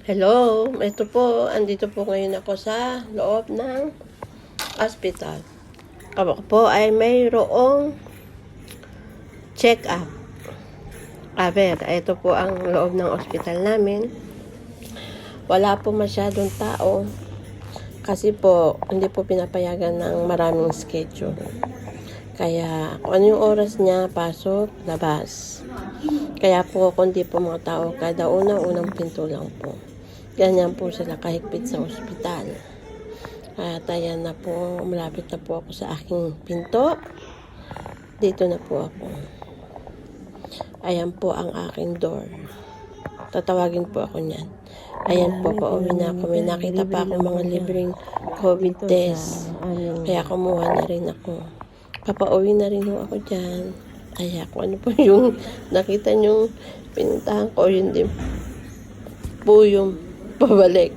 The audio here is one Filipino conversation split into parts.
Hello, ito po, andito po ngayon ako sa loob ng hospital. Ako po ay mayroong check-up. Ito po ang loob ng hospital namin. Wala po masyadong tao kasi po hindi po pinapayagan ng maraming schedule. Kaya kung ano yung oras niya, pasok, labas. Kaya po kundi po mga tao, kada unang pinto lang po. Ganyan po sila kahigpit sa ospital. At ayan na po, malapit na po ako sa aking pinto. Dito na po ako. Ayan po ang aking door. Tatawagin po ako niyan. Ayan po, pauwi na ako. May nakita pa ako mga libreng COVID test. Kaya kumuha na rin ako. Papauwi na rin ako dyan. Kaya kung ano po yung nakita nyo, pinuntahan ko, yun din po yung pabalik.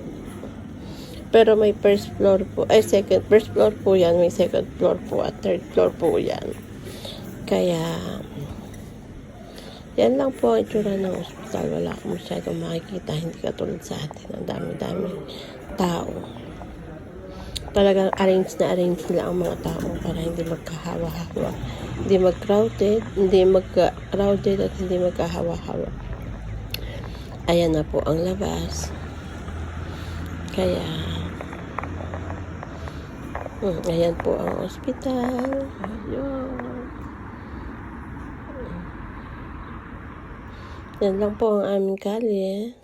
Pero may first floor po, first floor po yan, may second floor po at third floor po yan. Kaya, yan lang po ang itsura ng ospital. Wala akong masyadong makikita, hindi katulad sa atin. Ang dami-dami tao. Talagang arrange nila ang mga tao para hindi magkahawa-hawa. Hindi mag-crowded at hindi magkahawa-hawa. Ayan na po ang labas. Kaya, ayan po ang ospital. Yan lang po ang aming kalye.